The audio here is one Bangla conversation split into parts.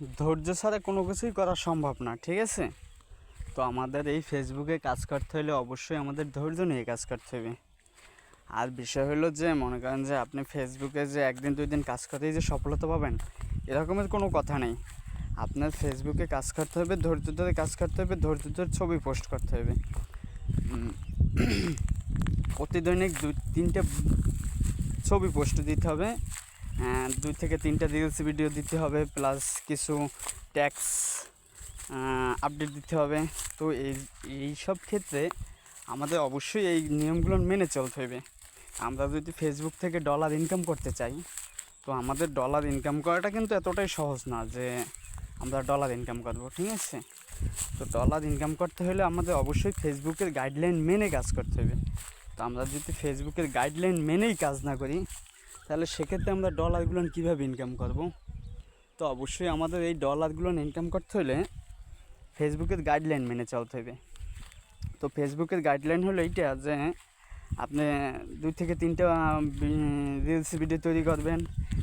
ধৈর্য ছাড়া কোনো কিছুই করা সম্ভব না, ঠিক আছে? তো আমাদের এই ফেসবুকে কাজ করতে হলে অবশ্যই আমাদের ধৈর্য নিয়ে কাজ করতে হবে। আর বিষয় হলো যে মনে করেন যে আপনি ফেসবুকে যে একদিন দুই দিন কাজ করতেই যে সফলতা পাবেন এরকমের কোনো কথা নেই। আপনার ফেসবুকে কাজ করতে হবে, ধৈর্য ধরে কাজ করতে হবে, ধৈর্য ধরে ছবি পোস্ট করতে হবে। প্রতিদৈনিক 2-3টে ছবি পোস্ট দিতে হবে, 2 থেকে 3টা রিলস ভিডিও দিতে হবে, প্লাস কিছু ট্যাক্স আপডেট দিতে হবে। তো এই সব ক্ষেত্রে আমাদের অবশ্যই এই নিয়মগুলো মেনে চলতে হবে। আমরা যদি ফেসবুক থেকে ডলার ইনকাম করতে চাই, তো আমাদের ডলার ইনকাম করাটা কিন্তু এতটাই সহজ না যে আমরা ডলার ইনকাম করব, ঠিক আছে? তো ডলার ইনকাম করতে হলে আমাদের অবশ্যই ফেসবুকের গাইডলাইন মেনে কাজ করতে হবে। তো আমরা যদি ফেসবুকের গাইডলাইন মেনেই কাজ না করি, তাহলে সেক্ষেত্রে আমরা ডলারগুলো কীভাবে ইনকাম করব? তো অবশ্যই আমাদের এই ডলারগুলো ইনকাম করতে হলে ফেসবুকের গাইডলাইন মেনে চলতে হবে। তো ফেসবুকের গাইডলাইন হলো এইটা যে আপনি 2 থেকে 3টা রিলস ভিডিও তৈরি করবেন,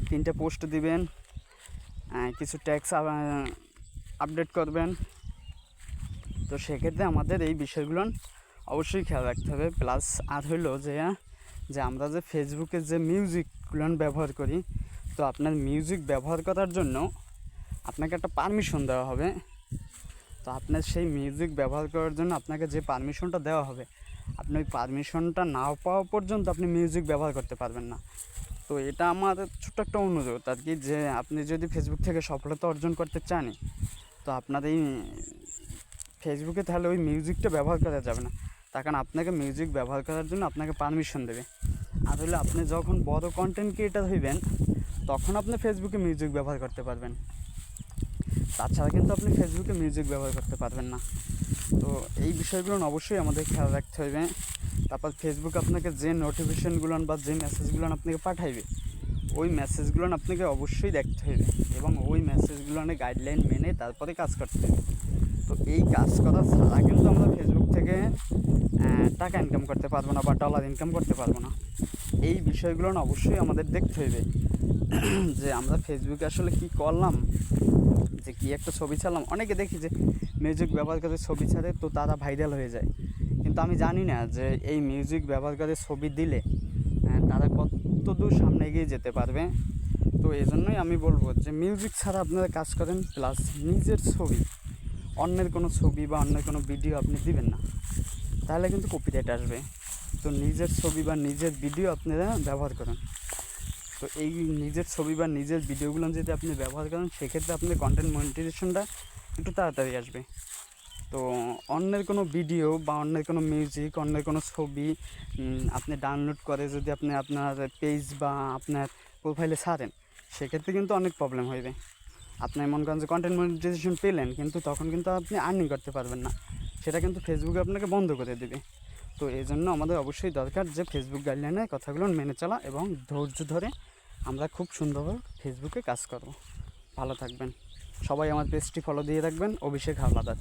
3টা পোস্ট দিবেন, কিছু ট্যাক্স আপডেট করবেন। তো সেক্ষেত্রে আমাদের এই বিষয়গুলো অবশ্যই খেয়াল রাখতে হবে। প্লাস আর হলো যে আমরা যে ফেসবুকে যে মিউজিকগুলো ব্যবহার করি, তো আপনার মিউজিক ব্যবহার করার জন্য আপনাকে একটা পারমিশন দেওয়া হবে। তো আপনার সেই মিউজিক ব্যবহার করার জন্য আপনাকে যে পারমিশনটা দেওয়া হবে, আপনি ওই পারমিশনটা না পাওয়া পর্যন্ত আপনি মিউজিক ব্যবহার করতে পারবেন না। তো এটা আমার ছোট্ট একটা অনুরোধ আর কি, যে আপনি যদি ফেসবুক থেকে সফলতা অর্জন করতে চান, তো আপনার এই ফেসবুকে তাহলে ওই মিউজিকটা ব্যবহার করা যাবে না। তার কারণ আপনাকে মিউজিক ব্যবহার করার জন্য আপনাকে পারমিশন দেবে। আর হলে আপনি যখন বড় কন্টেন্ট ক্রিয়েটার হইবেন, তখন আপনি ফেসবুকে মিউজিক ব্যবহার করতে পারবেন। তাছাড়া কিন্তু আপনি ফেসবুকে মিউজিক ব্যবহার করতে পারবেন না। তো এই বিষয়গুলো অবশ্যই আমাদের খেয়াল রাখতে হবে। তারপর ফেসবুক আপনাকে যে নোটিফিকেশানগুলো বা যে মেসেজগুলো আপনাকে পাঠাইবে, ওই মেসেজগুলো আপনাকে অবশ্যই দেখতে হবে এবং ওই মেসেজগুলোর গাইডলাইন মেনে তারপরে কাজ করতে হবে। তো এই কাজ করা ছাড়া কিন্তু আমরা ফেসবুক থেকে টাকা ইনকাম করতে পারবো না বা ডলার ইনকাম করতে পারবো না। এই বিষয়গুলো অবশ্যই আমাদের দেখতে হবে যে আমরা ফেসবুকে আসলে কী করলাম, যে কী একটা ছবি ছাড়লাম। অনেকে দেখি যে মিউজিক ব্যবহার করে ছবি ছাড়ে, তো তারা ভাইরাল হয়ে যায়। কিন্তু আমি জানি না যে এই মিউজিক ব্যবহার করে ছবি দিলে তারা কত দূর সামনে এগিয়ে যেতে পারবে। তো এই জন্যই আমি বলবো যে মিউজিক ছাড়া আপনারা কাজ করেন, প্লাস নিজের ছবি, অন্যের কোনো ছবি বা অন্যের কোনো ভিডিও আপনি দিবেন না, তাহলে কিন্তু কপিরাইট আসবে। তো নিজের ছবি বা নিজের ভিডিও আপনারা ব্যবহার করেন। তো এই নিজের ছবি বা নিজের ভিডিওগুলো যদি আপনি ব্যবহার করেন, সেক্ষেত্রে আপনার কন্টেন্ট মনিটাইজেশনটা একটু তাড়াতাড়ি আসবে। তো অন্যের কোনো ভিডিও বা অন্যের কোনো মিউজিক, অন্যের কোনো ছবি আপনি ডাউনলোড করে যদি আপনি আপনার পেজ বা আপনার প্রোফাইলে ছাড়েন, সেক্ষেত্রে কিন্তু অনেক প্রবলেম হইবে। আপনি মনে করেন যে কন্টেন্ট মনিটাইজেশন পেলেন, কিন্তু তখন কিন্তু আপনি আর্নিং করতে পারবেন না, সেটা কিন্তু ফেসবুকে আপনাকে বন্ধ করে দেবে। তো এই জন্য আমাদের অবশ্যই দরকার যে ফেসবুক গাইডলাইনের কথাগুলো মেনে চলা এবং ধৈর্য ধরে আমরা খুব সুন্দরভাবে ফেসবুকে কাজ করব। ভালো থাকবেন সবাই, আমার পেজটি ফলো দিয়ে রাখবেন। অভিষেক হাওলাদার।